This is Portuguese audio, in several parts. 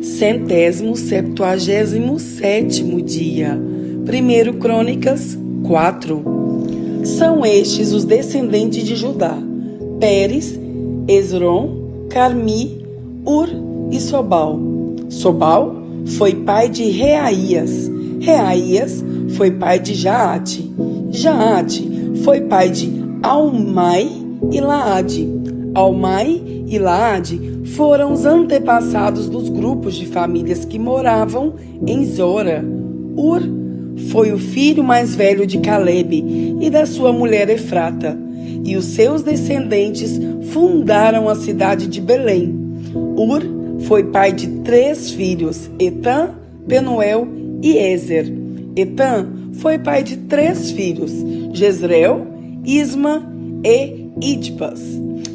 177º dia. 1 Crônicas 4. São estes os descendentes de Judá: Pérez, Esrom, Carmi, Ur e Sobal. Sobal foi pai de Reaías. Reaías foi pai de Jaate. Jaate foi pai de Almai e Laade. Almai e Laade foram os antepassados dos grupos de famílias que moravam em Zora. Ur foi o filho mais velho de Calebe e da sua mulher Efrata, e os seus descendentes fundaram a cidade de Belém. Ur foi pai de 3 filhos, Etã, Penuel e Ezer. Etã foi pai de 3 filhos, Jezreel, Isma e Idpas,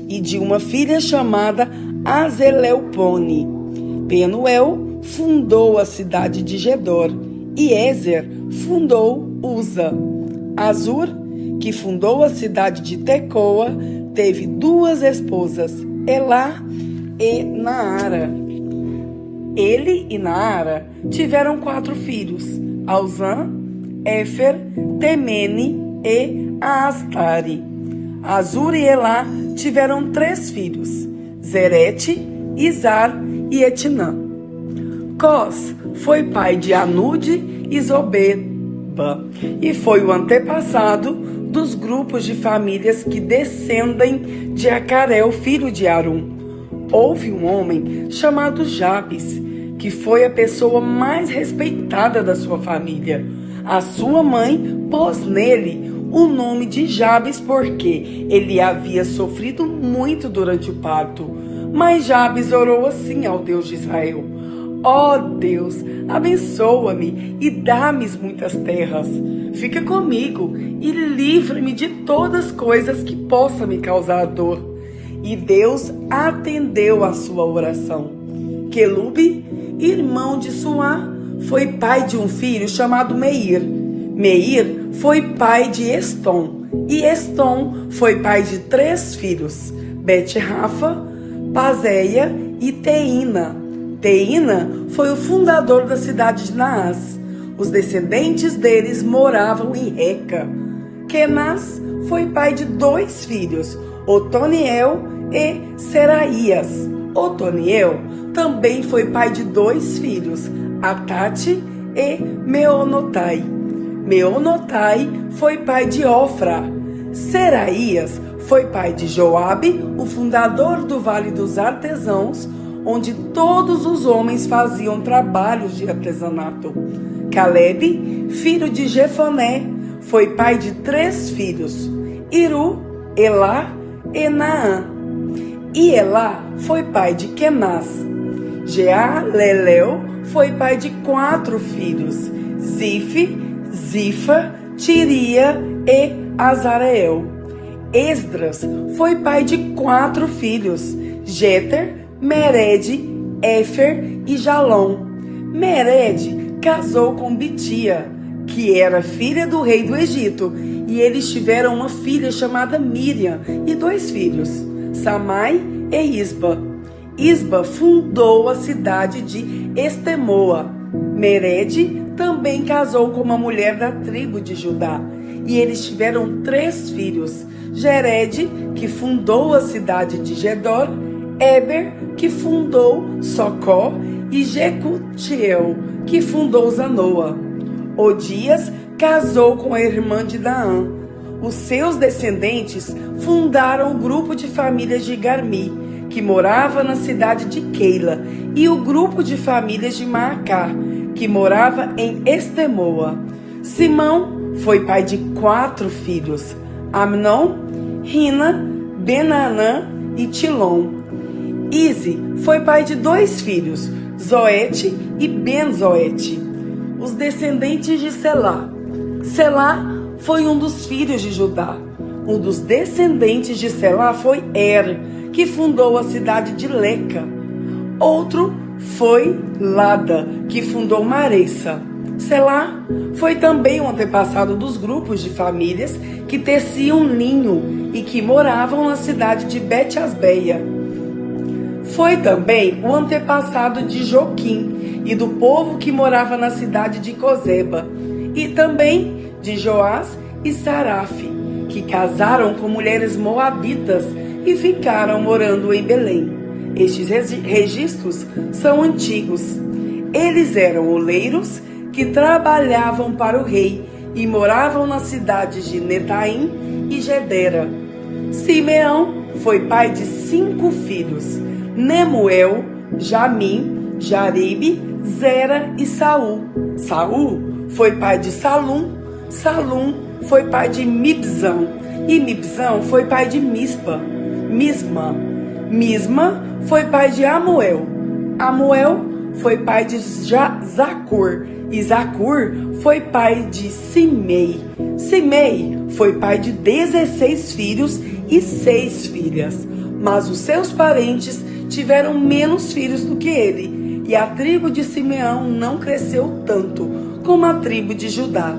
e de uma filha chamada Azeleupone. Penuel fundou a cidade de Gedor, e Ezer fundou Uza. Azur, que fundou a cidade de Tecoa, teve 2 esposas, Elá e Naara. Ele e Naara tiveram 4 filhos, Auzã, Éfer, Temene e Astari. Azur e Elá tiveram 3 filhos, Zerete, Izar e Etnã. Cós foi pai de Anude e Zobeba, e foi o antepassado dos grupos de famílias que descendem de Acarel, filho de Arum. Houve um homem chamado Jabes, que foi a pessoa mais respeitada da sua família. A sua mãe pôs nele o nome de Jabes porque ele havia sofrido muito durante o parto. Mas Jabes orou assim ao Deus de Israel: ó Deus, abençoa-me e dá-me muitas terras. Fica comigo e livra-me de todas as coisas que possam me causar dor. E Deus atendeu a sua oração. Quelube, irmão de Suá, foi pai de um filho chamado Meir. Meir foi pai de Estom, e Estom foi pai de 3 filhos, Bet-Rafa, Pazeia e Teína. Teína foi o fundador da cidade de Naás. Os descendentes deles moravam em Reca. Kenaz foi pai de 2 filhos, Otoniel e Seraías. Otoniel também foi pai de 2 filhos, Atate e Meonotai. Meonotai foi pai de Ofra. Seraías foi pai de Joabe, o fundador do Vale dos Artesãos, onde todos os homens faziam trabalhos de artesanato. Calebe, filho de Jefoné, foi pai de 3 filhos, Iru, Elá e Naã. E Elá foi pai de Kenaz. Jealelel foi pai de 4 filhos, Zife, Zifa, Tiria e Azareel. Esdras foi pai de 4 filhos, Jeter, Mered, Éfer e Jalom. Mered casou com Bitia, que era filha do rei do Egito, e eles tiveram uma filha chamada Miriam e 2 filhos, Samai e Isba. Isba fundou a cidade de Estemoa. Mered também casou com uma mulher da tribo de Judá, e eles tiveram 3 filhos, Jered, que fundou a cidade de Gedor, Eber, que fundou Socó, e Jecutiel, que fundou Zanoa. Odias casou com a irmã de Daã. Os seus descendentes fundaram o grupo de famílias de Garmi, que morava na cidade de Keila, e o grupo de famílias de Maacá, que morava em Estemoa. Simão foi pai de 4 filhos, Amnon, Rina, Benanã e Tilom. Ize foi pai de 2 filhos, Zoete e Ben-Zoete. Os descendentes de Selá. Selá foi um dos filhos de Judá. Um dos descendentes de Selá foi Er, que fundou a cidade de Leca. Outro foi Lada, que fundou Maressa. Selá foi também um antepassado dos grupos de famílias que teciam linho e que moravam na cidade de Bet-Asbeia. Foi também o antepassado de Joquim e do povo que morava na cidade de Cozeba, e também de Joás e Sarafe, que casaram com mulheres moabitas e ficaram morando em Belém. Estes registros são antigos. Eles eram oleiros que trabalhavam para o rei e moravam nas cidades de Netaim e Gedera. Simeão foi pai de 5 filhos: Nemuel, Jamim, Jaribe, Zera e Saul. Saul foi pai de Salum. Salum foi pai de Mibzão, e Mibzão foi pai de Misma. Misma foi pai de Amuel. Amuel foi pai de Zacur, e Zacur foi pai de Simei. Simei foi pai de 16 filhos e 6 filhas, mas os seus parentes tiveram menos filhos do que ele, e a tribo de Simeão não cresceu tanto como a tribo de Judá.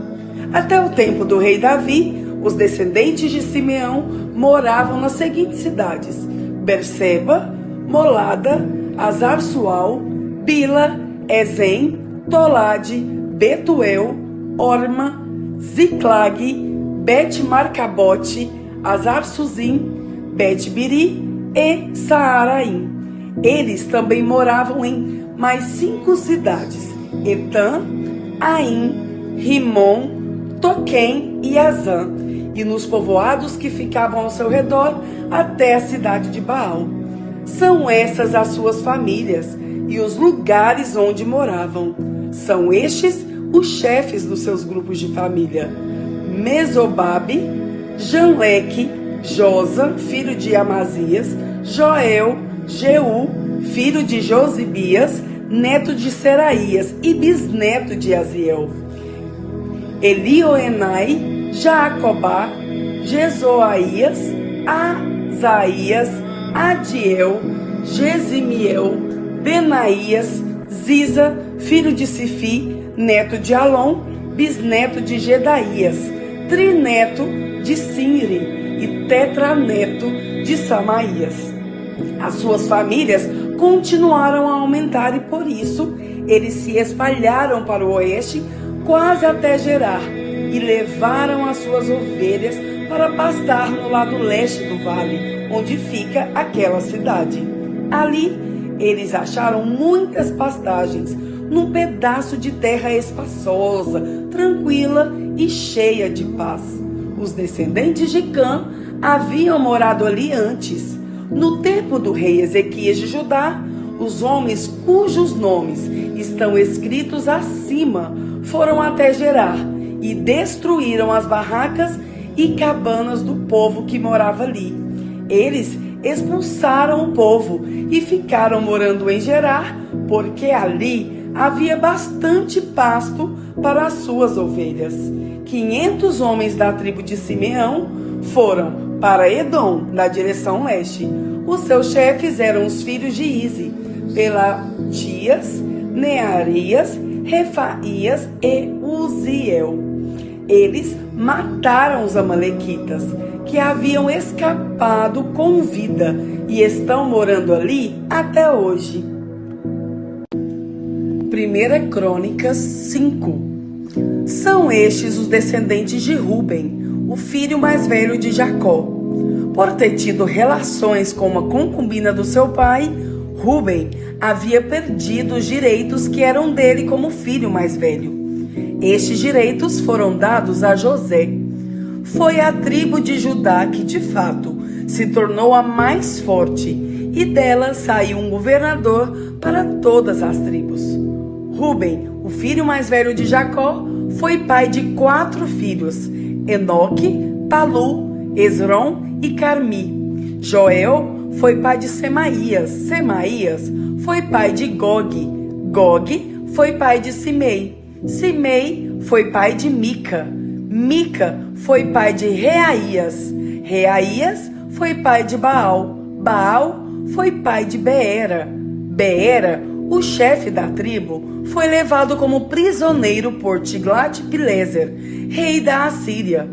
Até o tempo do rei Davi, os descendentes de Simeão moravam nas seguintes cidades: Berseba, Molada, Azar-Sual, Bila, Ezem, Tolade, Betuel, Orma, Ziclag, Bet-Marcabote, Azar-Suzim, Bet-Biri e Saaraim. Eles também moravam em mais 5 cidades: Etã, Aim, Rimon, Toquém e Azã, e nos povoados que ficavam ao seu redor até a cidade de Baal. São essas as suas famílias e os lugares onde moravam. São estes os chefes dos seus grupos de família: Mesobabe, Janleque, Josa, filho de Amazias, Joel, Jeú, filho de Josibias, neto de Seraías e bisneto de Aziel, Elioenai, Jacobá, Jezoaías, Azaías, Adiel, Gesimiel, Benaías, Ziza, filho de Sifi, neto de Alon, bisneto de Gedaías, trineto de Sinri e tetraneto de Samaías. As suas famílias continuaram a aumentar e por isso eles se espalharam para o oeste quase até Gerar e levaram as suas ovelhas para pastar no lado leste do vale, onde fica aquela cidade. Ali eles acharam muitas pastagens num pedaço de terra espaçosa, tranquila e cheia de paz. Os descendentes de Cã haviam morado ali antes. No tempo do rei Ezequias de Judá, os homens cujos nomes estão escritos acima foram até Gerar e destruíram as barracas e cabanas do povo que morava ali. Eles expulsaram o povo e ficaram morando em Gerar, porque ali havia bastante pasto para as suas ovelhas. 500 homens da tribo de Simeão foram para Edom, na direção leste. Os seus chefes eram os filhos de Ize, Pelatias, Nearias, Refaías e Uziel. Eles mataram os amalequitas, que haviam escapado com vida e estão morando ali até hoje. 1 Crônicas 5. São estes os descendentes de Ruben, o filho mais velho de Jacó. Por ter tido relações com uma concubina do seu pai, Ruben havia perdido os direitos que eram dele como filho mais velho. Estes direitos foram dados a José. Foi a tribo de Judá que, de fato, se tornou a mais forte, e dela saiu um governador para todas as tribos. Ruben, o filho mais velho de Jacó, foi pai de 4 filhos: Enoque, Palu, Esrom e Carmi. Joel foi pai de Semaías. Semaías foi pai de Gog. Gog foi pai de Simei. Simei foi pai de Mica. Mica foi pai de Reaías. Reaías foi pai de Baal. Baal foi pai de Beera. Beera, o chefe da tribo, foi levado como prisioneiro por Tiglat-Pileser, rei da Assíria.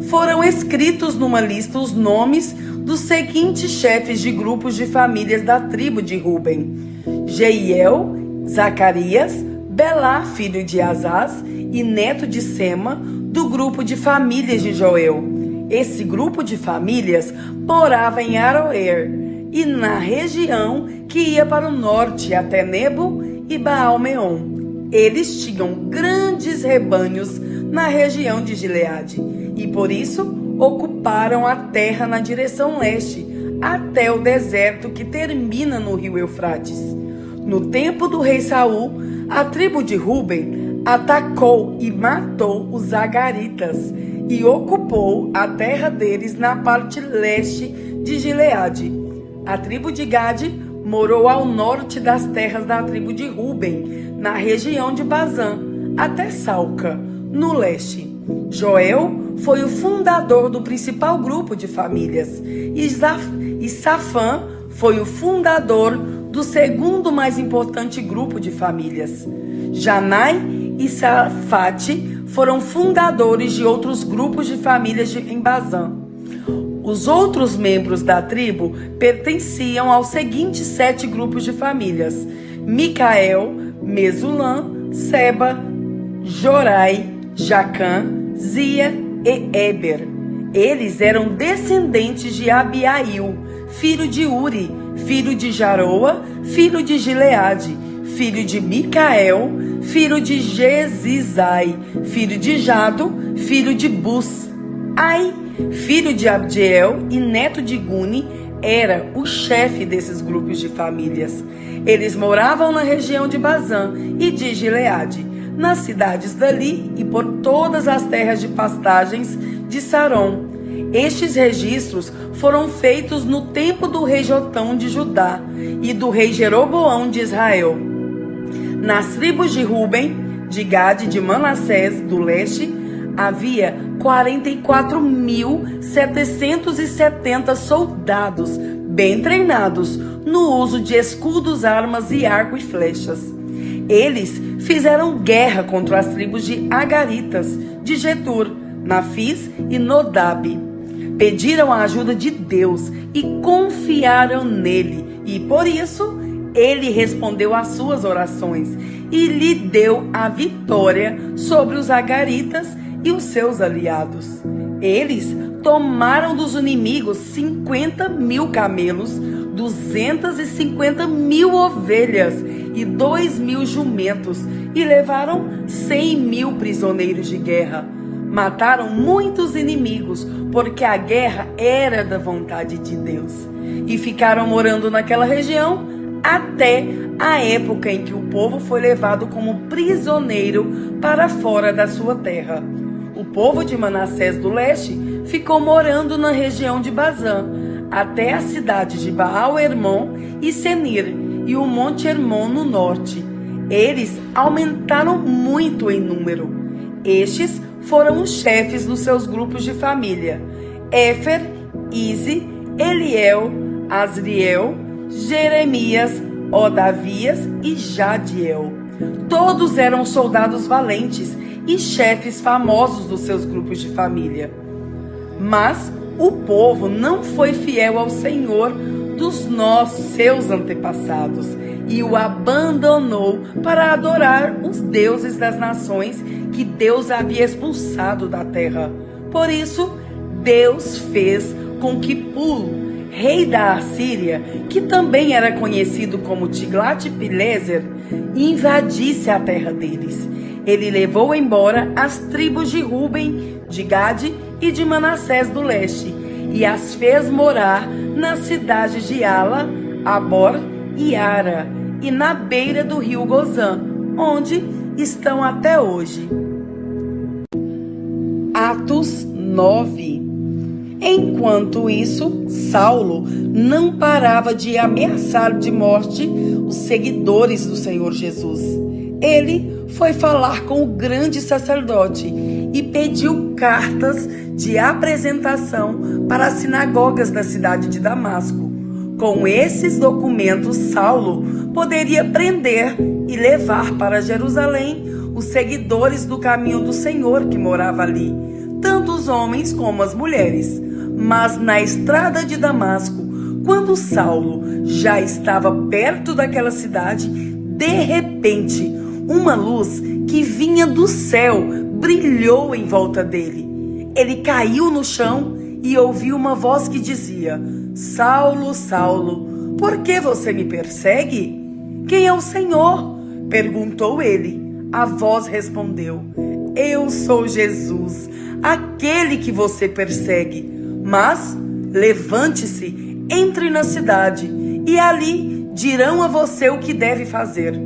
Foram escritos numa lista os nomes dos seguintes chefes de grupos de famílias da tribo de Ruben: Jeiel, Zacarias, Belá, filho de Azaz e neto de Sema, do grupo de famílias de Joel. Esse grupo de famílias morava em Aroer e na região que ia para o norte até Nebo e Baal-Meon. Eles tinham grandes rebanhos na região de Gileade e por isso ocuparam a terra na direção leste até o deserto que termina no rio Eufrates. No tempo do rei Saul, a tribo de Ruben atacou e matou os Agaritas e ocupou a terra deles na parte leste de Gileade. A tribo de Gade morou ao norte das terras da tribo de Ruben, na região de Bazã, até Salca, no leste. Joel foi o fundador do principal grupo de famílias, e Safã foi o fundador do segundo mais importante grupo de famílias. Janai e Safate foram fundadores de outros grupos de famílias em Bazã. Os outros membros da tribo pertenciam aos seguintes 7 grupos de famílias: Micael, Mesulã, Seba, Jorai, Jacã, Zia e Eber. Eles eram descendentes de Abiail, filho de Uri, filho de Jaroa, filho de Gileade, filho de Micael, filho de Jezizai, filho de Jado, filho de Bus. Ai, filho de Abdiel e neto de Guni, era o chefe desses grupos de famílias. Eles moravam na região de Bazã e de Gileade, nas cidades dali e por todas as terras de pastagens de Saron. Estes registros foram feitos no tempo do rei Jotão de Judá e do rei Jeroboão de Israel. Nas tribos de Ruben, de Gade e de Manassés, do leste, havia 44.770 soldados bem treinados no uso de escudos, armas e arco e flechas. Eles fizeram guerra contra as tribos de Agaritas, de Getur, Nafis e Nodab. Pediram a ajuda de Deus e confiaram nele, e por isso ele respondeu às suas orações e lhe deu a vitória sobre os Agaritas e os seus aliados. Eles tomaram dos inimigos 50.000 camelos, 250.000 ovelhas e 2.000 jumentos e levaram 100.000 prisioneiros de guerra. Mataram muitos inimigos, porque a guerra era da vontade de Deus. E ficaram morando naquela região até a época em que o povo foi levado como prisioneiro para fora da sua terra. O povo de Manassés do leste ficou morando na região de Bazã, até a cidade de Baal-Hermon e Senir, e o Monte Hermon no norte. Eles aumentaram muito em número. Estes foram os chefes dos seus grupos de família: Éfer, Ize, Eliel, Asriel, Jeremias, Odavias e Jadiel. Todos eram soldados valentes e chefes famosos dos seus grupos de família. Mas o povo não foi fiel ao Senhor dos seus antepassados e o abandonou para adorar os deuses das nações que Deus havia expulsado da terra. Por isso, Deus fez com que Pul, rei da Assíria, que também era conhecido como Tiglat-Pileser, invadisse a terra deles. Ele levou embora as tribos de Ruben, de Gade e de Manassés do leste e as fez morar nas cidades de Ala, Abor e Ara e na beira do rio Gozã, onde estão até hoje. Atos 9. Enquanto isso, Saulo não parava de ameaçar de morte os seguidores do Senhor Jesus. Ele foi falar com o grande sacerdote e pediu cartas de apresentação para as sinagogas da cidade de Damasco. Com esses documentos, Saulo poderia prender e levar para Jerusalém os seguidores do caminho do Senhor que morava ali, tanto os homens como as mulheres. Mas na estrada de Damasco, quando Saulo já estava perto daquela cidade, de repente, uma luz que vinha do céu brilhou em volta dele. Ele caiu no chão e ouviu uma voz que dizia: Saulo, Saulo, por que você me persegue? Quem é o Senhor? Perguntou ele. A voz respondeu: Eu sou Jesus, aquele que você persegue. Mas levante-se, entre na cidade, e ali dirão a você o que deve fazer.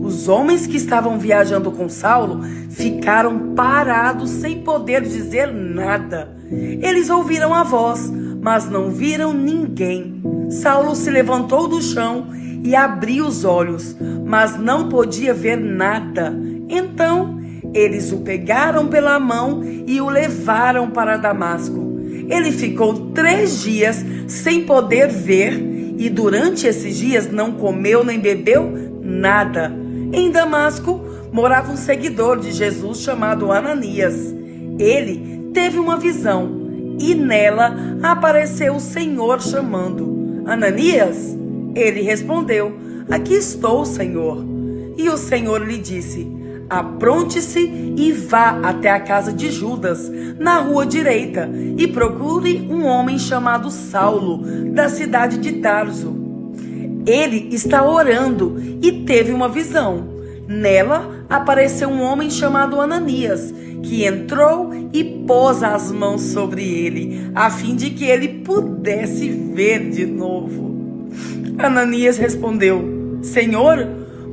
Os homens que estavam viajando com Saulo ficaram parados sem poder dizer nada. Eles ouviram a voz, mas não viram ninguém. Saulo se levantou do chão e abriu os olhos, mas não podia ver nada. Então eles o pegaram pela mão e o levaram para Damasco. Ele ficou 3 dias sem poder ver e durante esses dias não comeu nem bebeu nada. Em Damasco morava um seguidor de Jesus chamado Ananias. Ele teve uma visão e nela apareceu o Senhor chamando: Ananias? Ele respondeu: Aqui estou, Senhor. E o Senhor lhe disse: Apronte-se e vá até a casa de Judas, na rua direita, e procure um homem chamado Saulo, da cidade de Tarso. Ele está orando e teve uma visão. Nela apareceu um homem chamado Ananias, que entrou e pôs as mãos sobre ele, a fim de que ele pudesse ver de novo. Ananias respondeu: Senhor,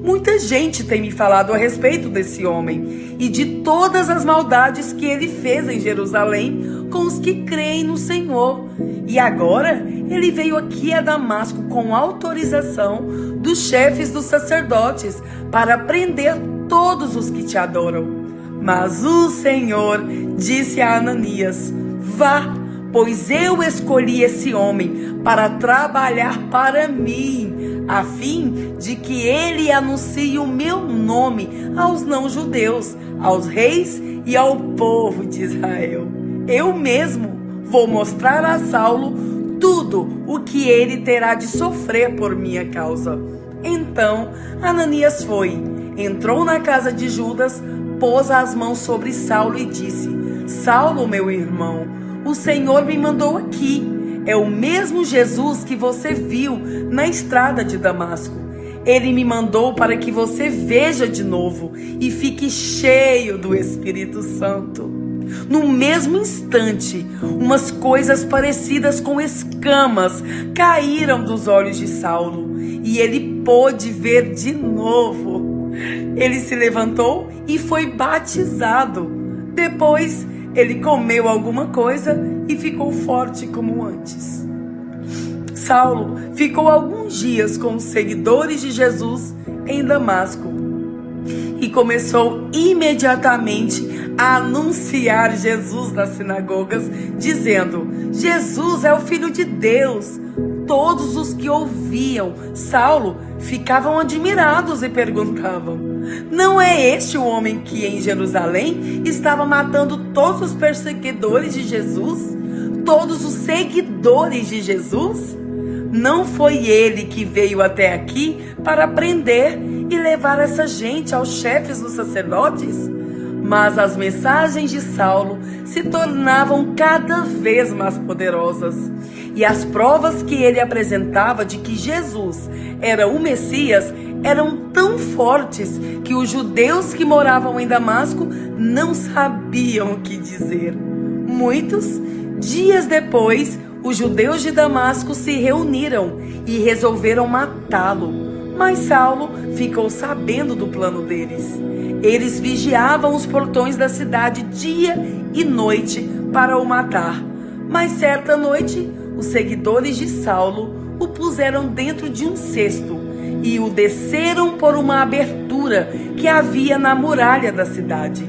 muita gente tem me falado a respeito desse homem e de todas as maldades que ele fez em Jerusalém com os que creem no Senhor. E agora ele veio aqui a Damasco com autorização dos chefes dos sacerdotes para prender todos os que te adoram. Mas o Senhor disse a Ananias: Vá, pois eu escolhi esse homem para trabalhar para mim, a fim de que ele anuncie o meu nome aos não-judeus, aos reis e ao povo de Israel. Eu mesmo vou mostrar a Saulo tudo o que ele terá de sofrer por minha causa. Então Ananias foi, entrou na casa de Judas, pôs as mãos sobre Saulo e disse: Saulo, meu irmão, o Senhor me mandou aqui. É o mesmo Jesus que você viu na estrada de Damasco. Ele me mandou para que você veja de novo e fique cheio do Espírito Santo. No mesmo instante, umas coisas parecidas com escamas caíram dos olhos de Saulo e ele pôde ver de novo. Ele se levantou e foi batizado. Depois, ele comeu alguma coisa e ficou forte como antes. Saulo ficou alguns dias com os seguidores de Jesus em Damasco e começou imediatamente a anunciar Jesus nas sinagogas, dizendo: Jesus é o Filho de Deus. Todos os que ouviam Saulo ficavam admirados e perguntavam: Não é este o homem que em Jerusalém estava matando todos os perseguidores de Jesus? Todos os seguidores de Jesus? Não foi ele que veio até aqui para prender e levar essa gente aos chefes dos sacerdotes? Mas as mensagens de Saulo se tornavam cada vez mais poderosas. E as provas que ele apresentava de que Jesus era o Messias eram tão fortes que os judeus que moravam em Damasco não sabiam o que dizer. Muitos dias depois, os judeus de Damasco se reuniram e resolveram matá-lo. Mas Saulo ficou sabendo do plano deles. Eles vigiavam os portões da cidade dia e noite para o matar. Mas certa noite, os seguidores de Saulo o puseram dentro de um cesto e o desceram por uma abertura que havia na muralha da cidade.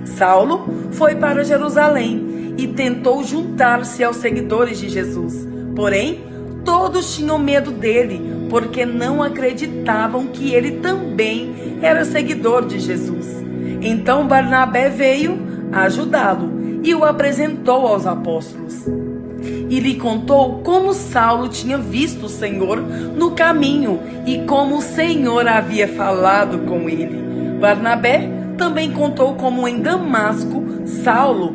Saulo foi para Jerusalém e tentou juntar-se aos seguidores de Jesus. Porém, todos tinham medo dele, porque não acreditavam que ele também era seguidor de Jesus. Então Barnabé veio ajudá-lo e o apresentou aos apóstolos. e lhe contou como Saulo tinha visto o Senhor no caminho e como o Senhor havia falado com ele. Barnabé também contou como em Damasco, Saulo,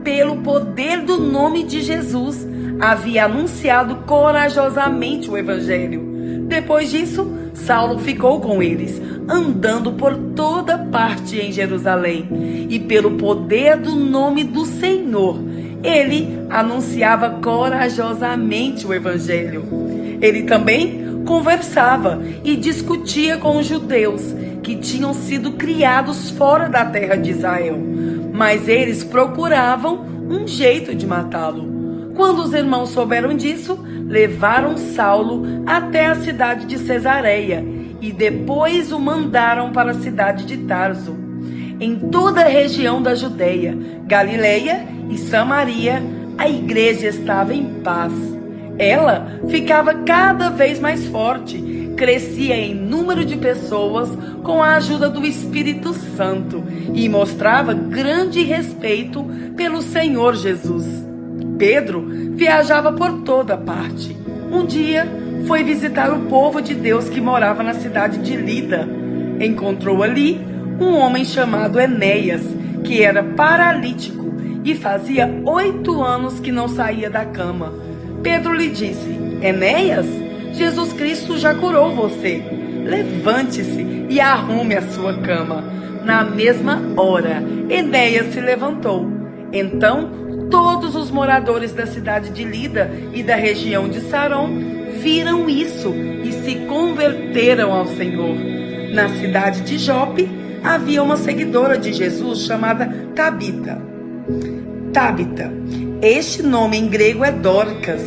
pelo poder do nome de Jesus, havia anunciado corajosamente o Evangelho. Depois disso, Saulo ficou com eles, andando por toda parte em Jerusalém, e pelo poder do nome do Senhor, ele anunciava corajosamente o Evangelho. Ele também conversava e discutia com os judeus que tinham sido criados fora da terra de Israel, mas eles procuravam um jeito de matá-lo. Quando os irmãos souberam disso, levaram Saulo até a cidade de Cesareia e depois o mandaram para a cidade de Tarso. Em toda a região da Judeia, Galileia e Samaria, a igreja estava em paz. Ela ficava cada vez mais forte, crescia em número de pessoas com a ajuda do Espírito Santo e mostrava grande respeito pelo Senhor Jesus. Pedro viajava por toda parte. Um dia foi visitar o povo de Deus que morava na cidade de Lida. Encontrou ali um homem chamado Enéas, que era paralítico e fazia 8 anos que não saía da cama. Pedro lhe disse: Enéas, Jesus Cristo já curou você. Levante-se e arrume a sua cama. Na mesma hora, Enéas se levantou. Então, todos os moradores da cidade de Lida e da região de Saron viram isso e se converteram ao Senhor. Na cidade de Jope, havia uma seguidora de Jesus chamada Tabita. Este nome em grego é Dorcas.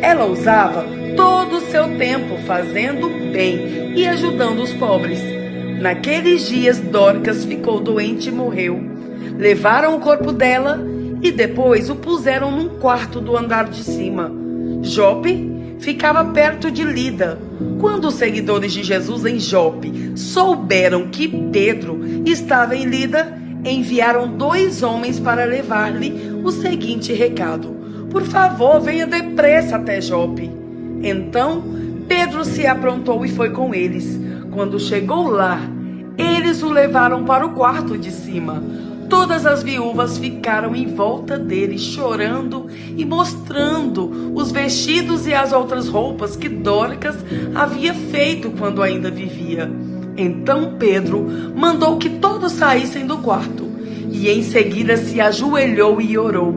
Ela usava todo o seu tempo fazendo bem e ajudando os pobres. Naqueles dias, Dorcas ficou doente e morreu. Levaram o corpo dela e depois o puseram num quarto do andar de cima. Jope ficava perto de Lida. Quando os seguidores de Jesus em Jope souberam que Pedro estava em Lida, enviaram 2 homens para levar-lhe o seguinte recado: por favor, venha depressa até Jope. Então Pedro se aprontou e foi com eles. Quando chegou lá, eles o levaram para o quarto de cima. Todas as viúvas ficaram em volta dele, chorando e mostrando os vestidos e as outras roupas que Dorcas havia feito quando ainda vivia. Então Pedro mandou que todos saíssem do quarto e em seguida se ajoelhou e orou.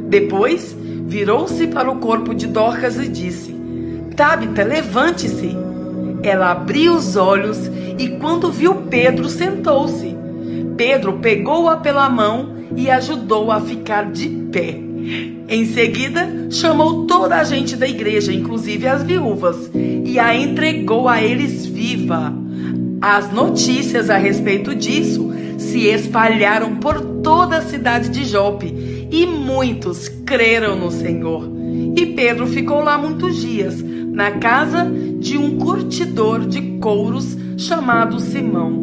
Depois virou-se para o corpo de Dorcas e disse: Tabita, levante-se. Ela abriu os olhos e quando viu Pedro, sentou-se. Pedro pegou-a pela mão e ajudou-a a ficar de pé. Em seguida, chamou toda a gente da igreja, inclusive as viúvas, e a entregou a eles viva. As notícias a respeito disso se espalharam por toda a cidade de Jope, e muitos creram no Senhor. E Pedro ficou lá muitos dias, na casa de um curtidor de couros chamado Simão.